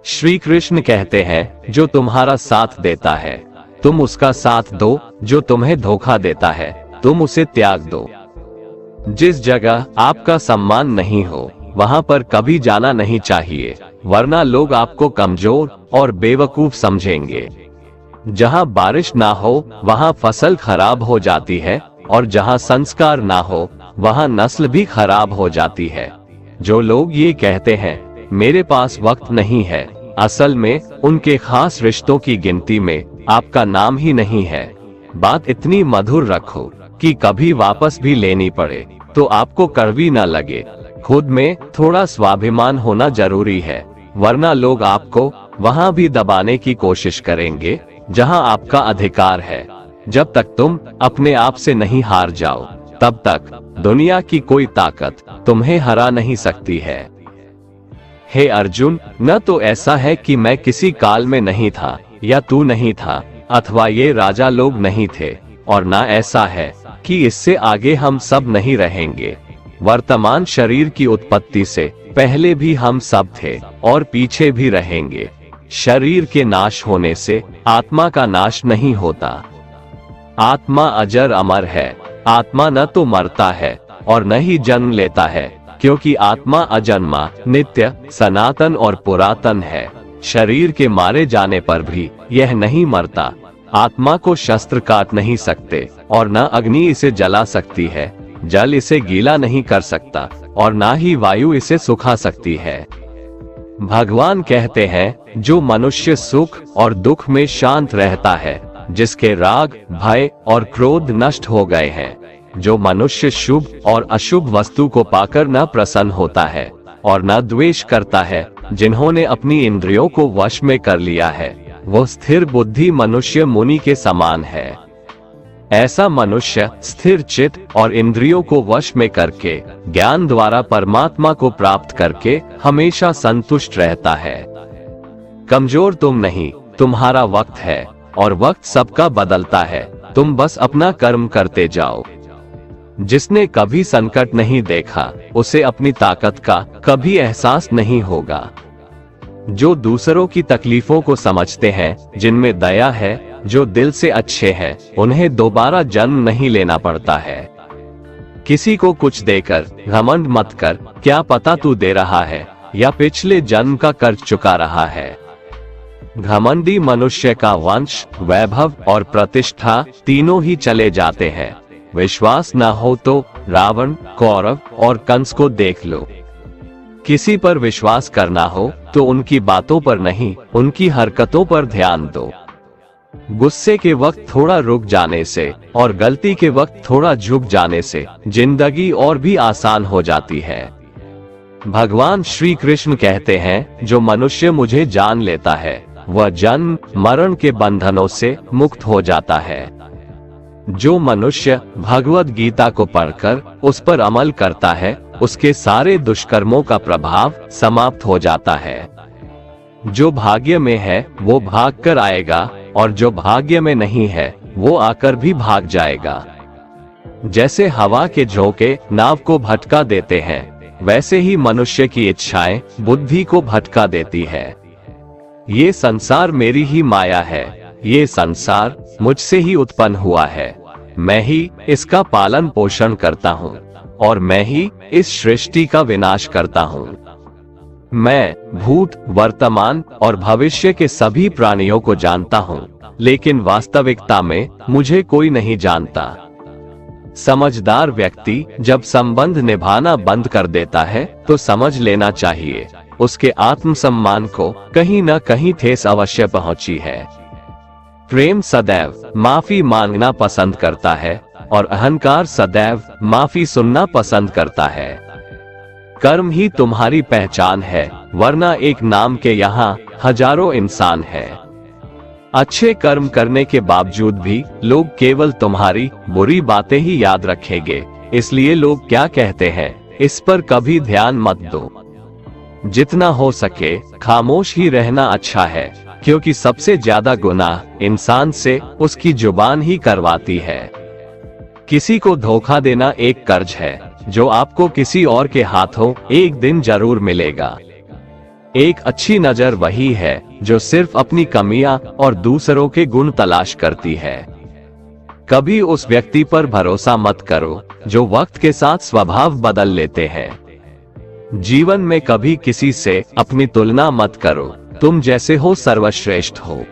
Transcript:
श्री कृष्ण कहते हैं, जो तुम्हारा साथ देता है तुम उसका साथ दो, जो तुम्हें धोखा देता है तुम उसे त्याग दो। जिस जगह आपका सम्मान नहीं हो वहां पर कभी जाना नहीं चाहिए, वरना लोग आपको कमजोर और बेवकूफ समझेंगे। जहां बारिश ना हो वहां फसल खराब हो जाती है, और जहां संस्कार ना हो वहां नस्ल भी खराब हो जाती है। जो लोग ये कहते हैं मेरे पास वक्त नहीं है, असल में उनके खास रिश्तों की गिनती में आपका नाम ही नहीं है। बात इतनी मधुर रखो कि कभी वापस भी लेनी पड़े तो आपको कड़वी न लगे। खुद में थोड़ा स्वाभिमान होना जरूरी है, वरना लोग आपको वहां भी दबाने की कोशिश करेंगे जहां आपका अधिकार है। जब तक तुम अपने आप से नहीं हार जाओ तब तक दुनिया की कोई ताकत तुम्हें हरा नहीं सकती है। हे अर्जुन, न तो ऐसा है कि मैं किसी काल में नहीं था या तू नहीं था अथवा ये राजा लोग नहीं थे, और न ऐसा है कि इससे आगे हम सब नहीं रहेंगे। वर्तमान शरीर की उत्पत्ति से पहले भी हम सब थे और पीछे भी रहेंगे। शरीर के नाश होने से आत्मा का नाश नहीं होता। आत्मा अजर अमर है, आत्मा न तो मरता है और न ही जन्म लेता है, क्योंकि आत्मा अजन्मा, नित्य, सनातन और पुरातन है। शरीर के मारे जाने पर भी यह नहीं मरता। आत्मा को शस्त्र काट नहीं सकते और न अग्नि इसे जला सकती है, जल इसे गीला नहीं कर सकता और न ही वायु इसे सुखा सकती है। भगवान कहते हैं, जो मनुष्य सुख और दुख में शांत रहता है, जिसके राग, भय और क्रोध नष्ट हो गए हैं, जो मनुष्य शुभ और अशुभ वस्तु को पाकर न प्रसन्न होता है और न द्वेष करता है, जिन्होंने अपनी इंद्रियों को वश में कर लिया है, वो स्थिर बुद्धि मनुष्य मुनि के समान है। ऐसा मनुष्य स्थिर चित्त और इंद्रियों को वश में करके ज्ञान द्वारा परमात्मा को प्राप्त करके हमेशा संतुष्ट रहता है। कमजोर तुम नहीं, तुम्हारा वक्त है और वक्त सबका बदलता है। तुम बस अपना कर्म करते जाओ। जिसने कभी संकट नहीं देखा उसे अपनी ताकत का कभी एहसास नहीं होगा। जो दूसरों की तकलीफों को समझते हैं, जिनमें दया है, जो दिल से अच्छे हैं, उन्हें दोबारा जन्म नहीं लेना पड़ता है। किसी को कुछ देकर घमंड मत कर, क्या पता तू दे रहा है या पिछले जन्म का कर्ज चुका रहा है। घमंडी मनुष्य का वंश, वैभव और प्रतिष्ठा तीनों ही चले जाते हैं। विश्वास न हो तो रावण, कौरव और कंस को देख लो। किसी पर विश्वास करना हो तो उनकी बातों पर नहीं, उनकी हरकतों पर ध्यान दो। गुस्से के वक्त थोड़ा रुक जाने से और गलती के वक्त थोड़ा झुक जाने से जिंदगी और भी आसान हो जाती है। भगवान श्री कृष्ण कहते हैं, जो मनुष्य मुझे जान लेता है वह जन्म मरण के बंधनों से मुक्त हो जाता है। जो मनुष्य भगवद गीता को पढ़कर उस पर अमल करता है, उसके सारे दुष्कर्मों का प्रभाव समाप्त हो जाता है। जो भाग्य में है वो भाग कर आएगा और जो भाग्य में नहीं है वो आकर भी भाग जाएगा। जैसे हवा के झोंके नाव को भटका देते हैं, वैसे ही मनुष्य की इच्छाएं बुद्धि को भटका देती है। ये संसार मेरी ही माया है, ये संसार मुझसे ही उत्पन्न हुआ है। मैं ही इसका पालन पोषण करता हूँ और मैं ही इस सृष्टि का विनाश करता हूँ। मैं भूत, वर्तमान और भविष्य के सभी प्राणियों को जानता हूँ, लेकिन वास्तविकता में मुझे कोई नहीं जानता। समझदार व्यक्ति जब संबंध निभाना बंद कर देता है तो समझ लेना चाहिए उसके आत्मसम्मान को कहीं न कहीं ठेस अवश्य पहुंची है। प्रेम सदैव माफी मांगना पसंद करता है और अहंकार सदैव माफी सुनना पसंद करता है। कर्म ही तुम्हारी पहचान है, वरना एक नाम के यहाँ हजारों इंसान हैं। अच्छे कर्म करने के बावजूद भी लोग केवल तुम्हारी बुरी बातें ही याद रखेंगे, इसलिए लोग क्या कहते हैं इस पर कभी ध्यान मत दो। जितना हो सके खामोश ही रहना अच्छा है, क्योंकि सबसे ज्यादा गुनाह इंसान से उसकी जुबान ही करवाती है। किसी को धोखा देना एक कर्ज है जो आपको किसी और के हाथों एक दिन जरूर मिलेगा। एक अच्छी नजर वही है जो सिर्फ अपनी कमियां और दूसरों के गुण तलाश करती है। कभी उस व्यक्ति पर भरोसा मत करो जो वक्त के साथ स्वभाव बदल लेते हैं। जीवन में कभी किसी से अपनी तुलना मत करो, तुम जैसे हो सर्वश्रेष्ठ हो।